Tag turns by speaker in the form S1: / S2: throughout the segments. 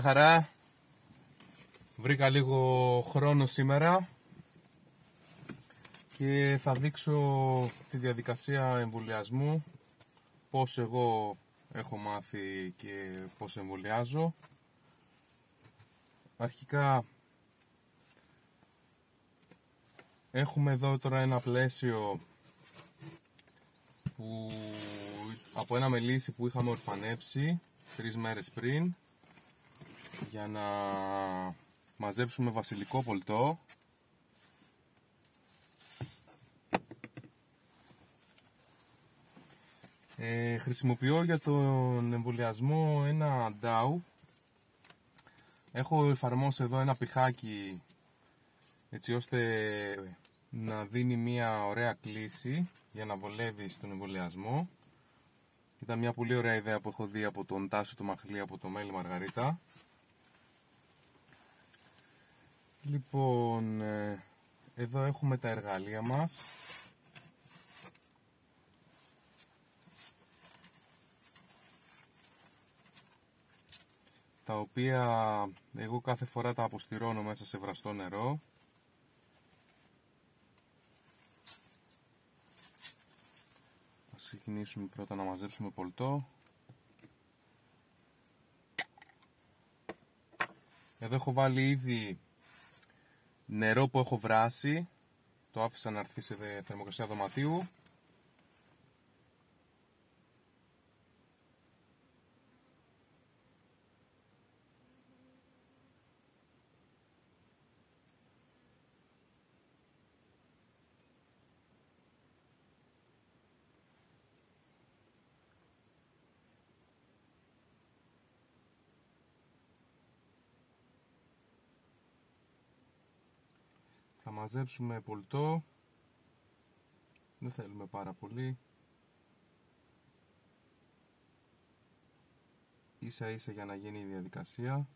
S1: χαρά. Βρήκα λίγο χρόνο σήμερα και θα δείξω τη διαδικασία εμβολιασμού, πώς εγώ έχω μάθει και πώς εμβολιάζω. Αρχικά έχουμε εδώ τώρα ένα πλαίσιο που, από ένα μελίσι που είχαμε ορφανέψει 3 μέρες πριν, για να μαζέψουμε βασιλικό πολτό. Χρησιμοποιώ για τον εμβολιασμό ένα DAO. Έχω εφαρμόσει εδώ ένα πηχάκι έτσι ώστε να δίνει μια ωραία κλίση για να βολεύει στον εμβολιασμό. Ήταν μια πολύ ωραία ιδέα που έχω δει από τον Τάσο του Μαχλή, από το Μέλι Μαργαρίτα. Λοιπόν, εδώ έχουμε τα εργαλεία μας. Τα οποία εγώ κάθε φορά τα αποστηρώνω μέσα σε βραστό νερό. Ας ξεκινήσουμε πρώτα να μαζέψουμε πολτό. Εδώ έχω βάλει ήδη νερό που έχω βράσει. Το άφησα να έρθει σε θερμοκρασία δωματίου. Θα μαζέψουμε πολτό, δεν θέλουμε πάρα πολύ, ίσα ίσα για να γίνει η διαδικασία.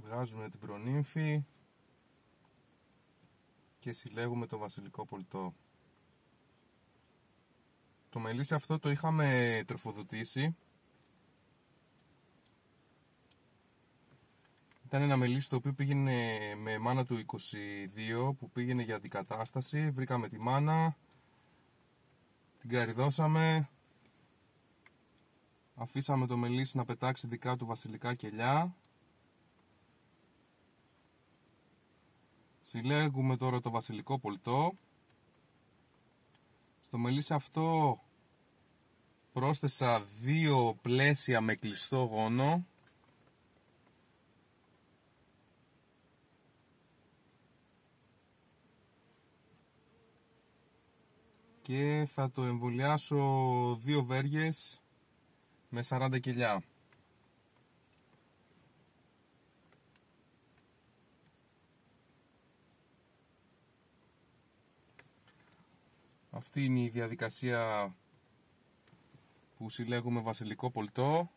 S1: Βγάζουμε την προνύμφη και συλλέγουμε το βασιλικό πολτό. Το μελίσι αυτό το είχαμε τροφοδοτήσει. Ήταν ένα μελίσι το οποίο πήγαινε με μάνα του 22 που πήγαινε για αντικατάσταση. Βρήκαμε τη μάνα, την καρυδώσαμε, αφήσαμε το μελίσι να πετάξει δικά του βασιλικά κελιά. Συλλέγουμε τώρα το βασιλικό πολτό. Στο μελίσι αυτό πρόσθεσα 2 πλαίσια με κλειστό γόνο. Και θα το εμβολιάσω 2 βέργες με 40 κιλιά. Αυτή είναι η διαδικασία που συλλέγουμε βασιλικό πολτό.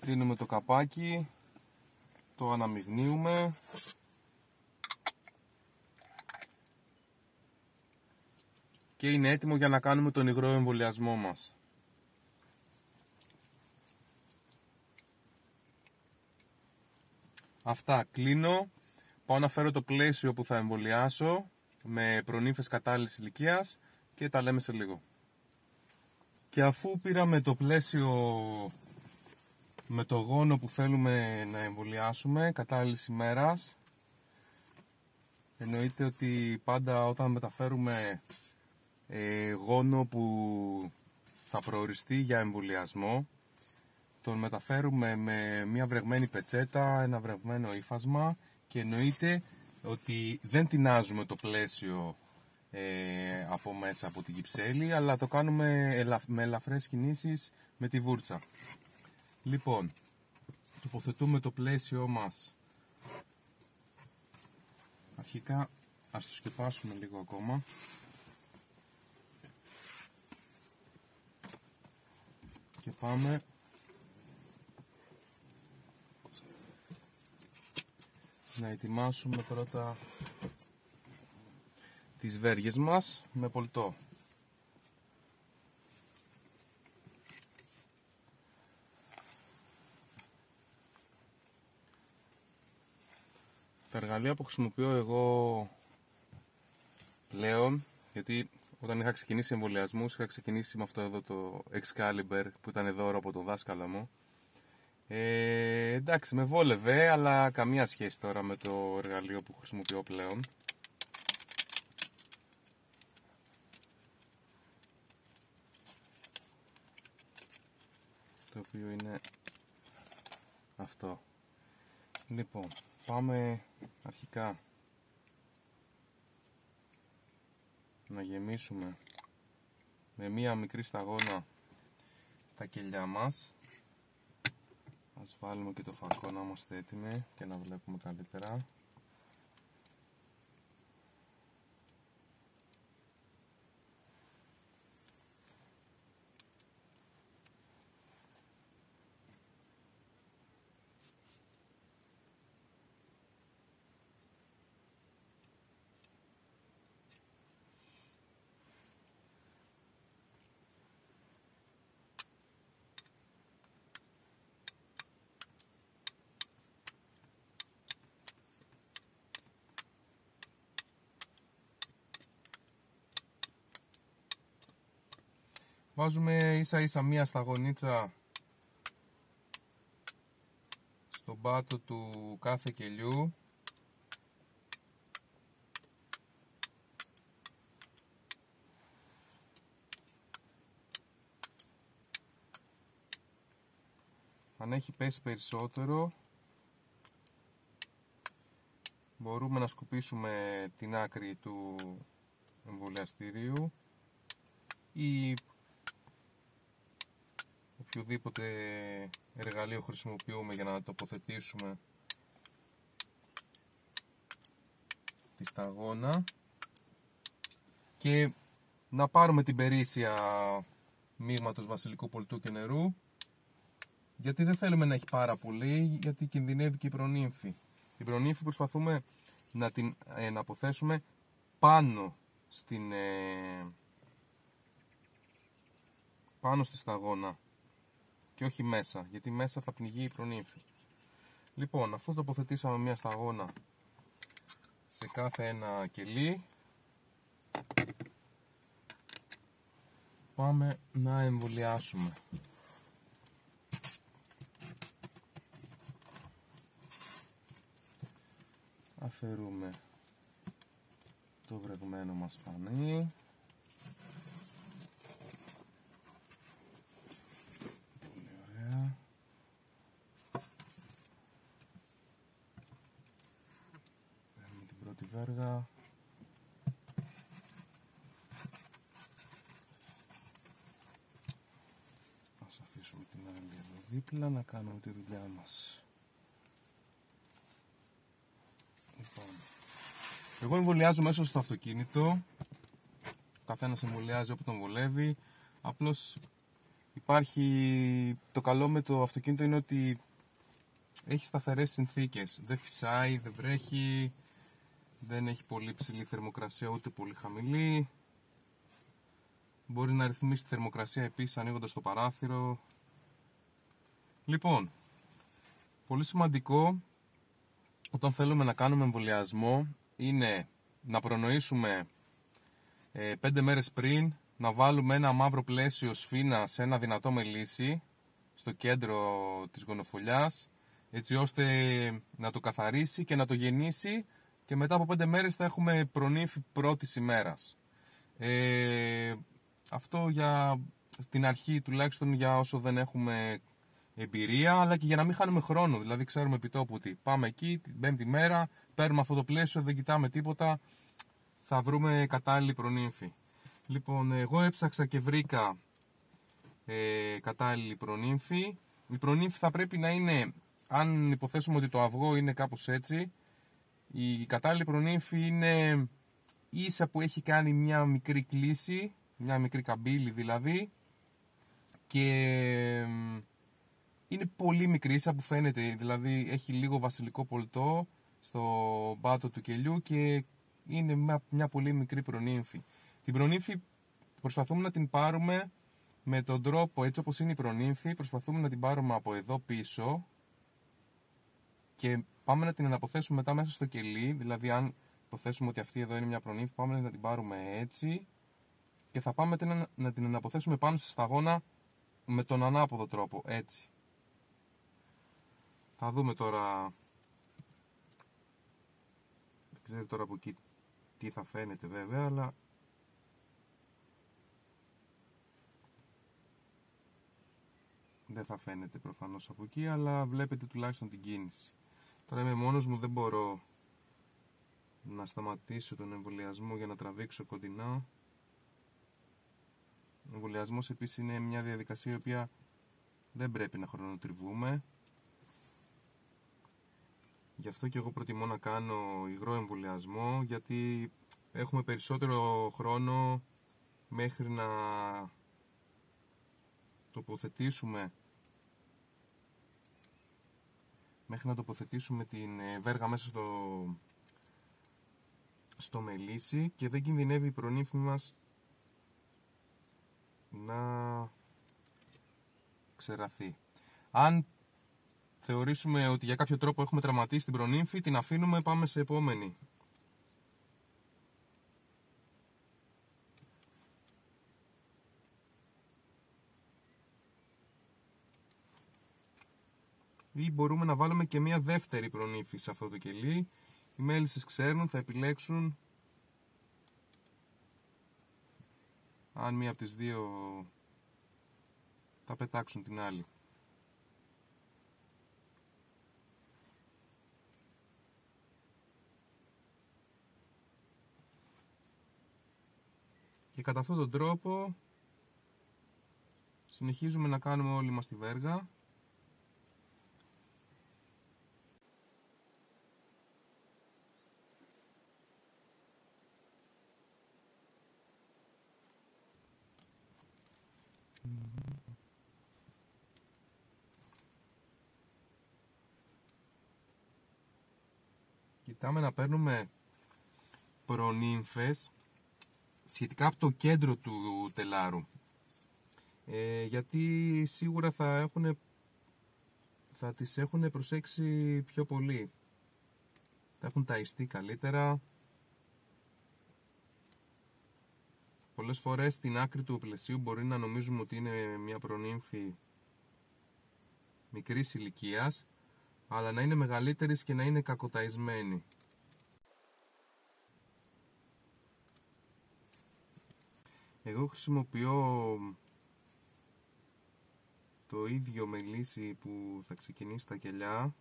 S1: Κλείνουμε το καπάκι, το αναμειγνύουμε και είναι έτοιμο για να κάνουμε τον υγρό εμβολιασμό μας. Αυτά, κλείνω, πάω να φέρω το πλαίσιο που θα εμβολιάσω με προνύμφες κατάλληλης ηλικίας και τα λέμε σε λίγο. Και αφού πήραμε το πλαίσιο με το γόνο που θέλουμε να εμβολιάσουμε κατάλληλης ημέρας, εννοείται ότι πάντα όταν μεταφέρουμε γόνο που θα προοριστεί για εμβολιασμό, τον μεταφέρουμε με μια βρεγμένη πετσέτα, ένα βρεγμένο ύφασμα και εννοείται ότι δεν τεινάζουμε το πλαίσιο από μέσα από την κυψέλη, αλλά το κάνουμε με ελαφρές κινήσεις με τη βούρτσα. Λοιπόν, τοποθετούμε το πλαίσιο μας. Αρχικά ας το σκεπάσουμε λίγο ακόμα. Και πάμε να ετοιμάσουμε πρώτα τις βέργες μας με πολτό. Τα εργαλεία που χρησιμοποιώ εγώ πλέον, γιατί όταν είχα ξεκινήσει εμβολιασμούς, είχα ξεκινήσει με αυτό εδώ το Excalibur που ήταν δώρο από τον δάσκαλο μου. Εντάξει, με βόλευε, αλλά καμία σχέση τώρα με το εργαλείο που χρησιμοποιώ πλέον. Το οποίο είναι αυτό. Λοιπόν, πάμε αρχικά να γεμίσουμε με μία μικρή σταγόνα τα κελιά μας. Ας βάλουμε και το φακό να είμαστε έτοιμοι και να βλέπουμε καλύτερα. Βάζουμε ίσα ίσα μία σταγονίτσα στον πάτο του κάθε κελιού. Αν έχει πέσει περισσότερο, μπορούμε να σκουπίσουμε την άκρη του εμβολιαστηρίου ή οποιοδήποτε εργαλείο χρησιμοποιούμε για να τοποθετήσουμε τη σταγόνα και να πάρουμε την περίσσια μείγματος βασιλικού πολτού και νερού, γιατί δεν θέλουμε να έχει πάρα πολύ, γιατί κινδυνεύει και η προνύμφη. Την προνύμφη προσπαθούμε να την αποθέσουμε πάνω στη σταγόνα και όχι μέσα, γιατί μέσα θα πνιγεί η προνύμφη. Λοιπόν, αφού τοποθετήσαμε μια σταγόνα σε κάθε ένα κελί, πάμε να εμβολιάσουμε. Αφαιρούμε το βρεγμένο μας πανί. Πολύ ωραία. Παίρνουμε την πρώτη βέργα. Ας αφήσουμε την άλλη εδώ δίπλα να κάνουμε τη δουλειά μας. Λοιπόν, εγώ εμβολιάζω μέσα στο αυτοκίνητο. Ο καθένας εμβολιάζει όπου τον βολεύει. Απλώς υπάρχει το καλό με το αυτοκίνητο είναι ότι έχει σταθερές συνθήκες. Δεν φυσάει, δεν βρέχει, δεν έχει πολύ ψηλή θερμοκρασία ούτε πολύ χαμηλή. Μπορείς να ρυθμίσεις τη θερμοκρασία επίσης ανοίγοντας το παράθυρο. Λοιπόν, πολύ σημαντικό όταν θέλουμε να κάνουμε εμβολιασμό είναι να προνοήσουμε 5 μέρες πριν, να βάλουμε ένα μαύρο πλαίσιο σφίνα σε ένα δυνατό μελίσι στο κέντρο της γονοφολιάς, έτσι ώστε να το καθαρίσει και να το γεννήσει και μετά από 5 μέρες θα έχουμε προνύμφη πρώτης ημέρας. Αυτό για την αρχή, τουλάχιστον για όσο δεν έχουμε εμπειρία, αλλά και για να μην χάνουμε χρόνο. Δηλαδή, ξέρουμε επί τόπου ότι πάμε εκεί την πέμπτη μέρα, παίρνουμε αυτό το πλαίσιο, δεν κοιτάμε τίποτα, θα βρούμε κατάλληλη προνύμφη. Λοιπόν, εγώ έψαξα και βρήκα κατάλληλη προνύμφη. Η προνύμφη θα πρέπει να είναι, αν υποθέσουμε ότι το αυγό είναι κάπως έτσι, η κατάλληλη προνύμφη είναι ίσα που έχει κάνει μια μικρή κλίση, μια μικρή καμπύλη δηλαδή, και είναι πολύ μικρή, ίσα που φαίνεται, δηλαδή έχει λίγο βασιλικό πολτό στο πάτο του κελιού και είναι μια πολύ μικρή προνύμφη. Την προνύμφη προσπαθούμε να την πάρουμε με τον τρόπο, έτσι όπως είναι η προνύμφη, προσπαθούμε να την πάρουμε από εδώ πίσω και πάμε να την αναποθέσουμε μετά μέσα στο κελί. Δηλαδή, αν υποθέσουμε ότι αυτή εδώ είναι μια προνύμφη, πάμε να την πάρουμε έτσι και θα πάμε να την αναποθέσουμε πάνω στη σταγόνα με τον ανάποδο τρόπο, έτσι. Θα δούμε τώρα, δεν ξέρω τώρα από εκεί τι θα φαίνεται βέβαια, αλλά δεν θα φαίνεται προφανώς από εκεί, αλλά βλέπετε τουλάχιστον την κίνηση. Τώρα είμαι μόνος μου, δεν μπορώ να σταματήσω τον εμβολιασμό για να τραβήξω κοντινά. Ο εμβολιασμός επίσης είναι μια διαδικασία η οποία δεν πρέπει να χρονοτριβούμε. Γι' αυτό και εγώ προτιμώ να κάνω υγρό εμβολιασμό, γιατί έχουμε περισσότερο χρόνο μέχρι να τοποθετήσουμε την βέργα μέσα στο μελίσι και δεν κινδυνεύει η προνύμφη μας να ξεραθεί. Αν θεωρήσουμε ότι για κάποιο τρόπο έχουμε τραυματίσει την προνύμφη, την αφήνουμε, πάμε σε επόμενη. Ή μπορούμε να βάλουμε και μια δεύτερη προνύμφη σε αυτό το κελί. Οι μέλισσες ξέρουν, θα επιλέξουν αν μία από τις δύο θα πετάξουν την άλλη. Και κατά αυτόν τον τρόπο συνεχίζουμε να κάνουμε όλη μας τη βέργα. Κοιτάμε να παίρνουμε προνύμφες σχετικά από το κέντρο του τελάρου, γιατί σίγουρα θα τις έχουν προσέξει πιο πολύ, θα έχουν ταϊστεί καλύτερα. Πολλές φορές στην άκρη του πλαισίου μπορεί να νομίζουμε ότι είναι μια προνύμφη μικρής ηλικίας, αλλά να είναι μεγαλύτερης και να είναι κακοταϊσμένη. Εγώ χρησιμοποιώ το ίδιο μελίσι που θα ξεκινήσει τα κελιά,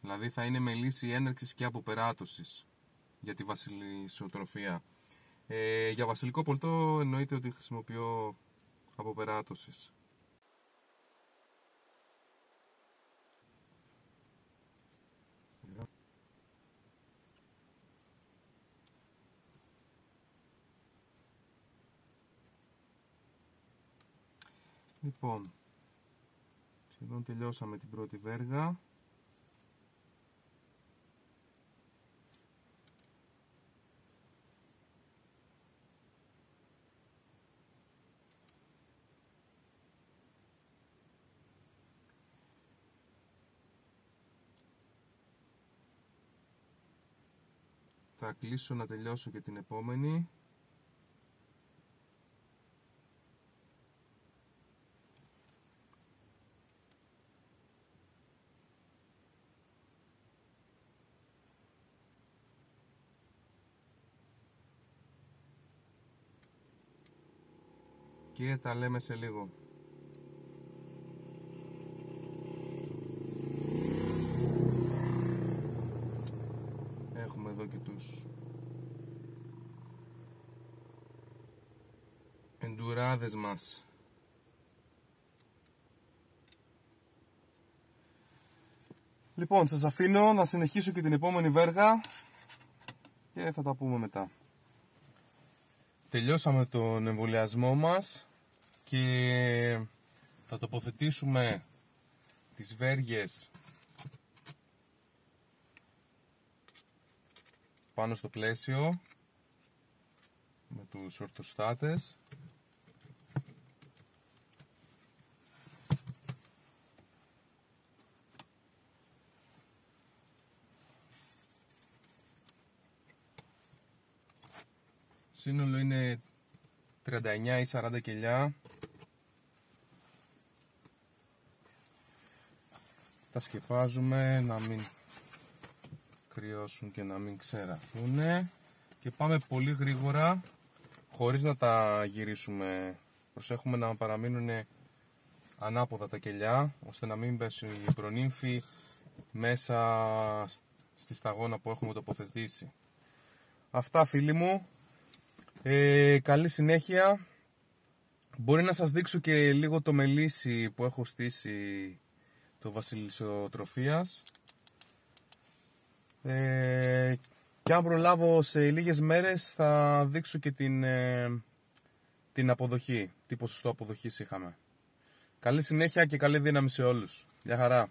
S1: δηλαδή θα είναι μελίσι έναρξης και αποπεράτωσης για τη βασιλισσοτροφία. Για βασιλικό πολτό εννοείται ότι χρησιμοποιώ αποπεράτωσης. Λοιπόν, σχεδόν τελειώσαμε την πρώτη βέργα. Θα κλείσω να τελειώσω και την επόμενη. Και τα λέμε σε λίγο. εδώ και τους εντουράδες μας. Λοιπόν, σας αφήνω να συνεχίσω και την επόμενη βέργα και θα τα πούμε μετά. Τελειώσαμε τον εμβολιασμό μας και θα τοποθετήσουμε τις βέργες πάνω στο πλαίσιο με τους ορθοστάτες. Σύνολο είναι 39 ή 40 κελιά. Τα σκεπάζουμε να μην κρυώσουν και να μην ξεραθούν και πάμε πολύ γρήγορα χωρίς να τα γυρίσουμε. Προσέχουμε να παραμείνουν ανάποδα τα κελιά ώστε να μην πέσει η προνύμφη μέσα στη σταγόνα που έχουμε τοποθετήσει. Αυτά, φίλοι μου. Καλή συνέχεια. Μπορεί να σας δείξω και λίγο το μελίσι που έχω στήσει το βασιλισσοτροφίας. Και αν προλάβω σε λίγες μέρες θα δείξω και την αποδοχή, τι ποσοστό αποδοχής είχαμε. Καλή συνέχεια και καλή δύναμη σε όλους. Γεια χαρά.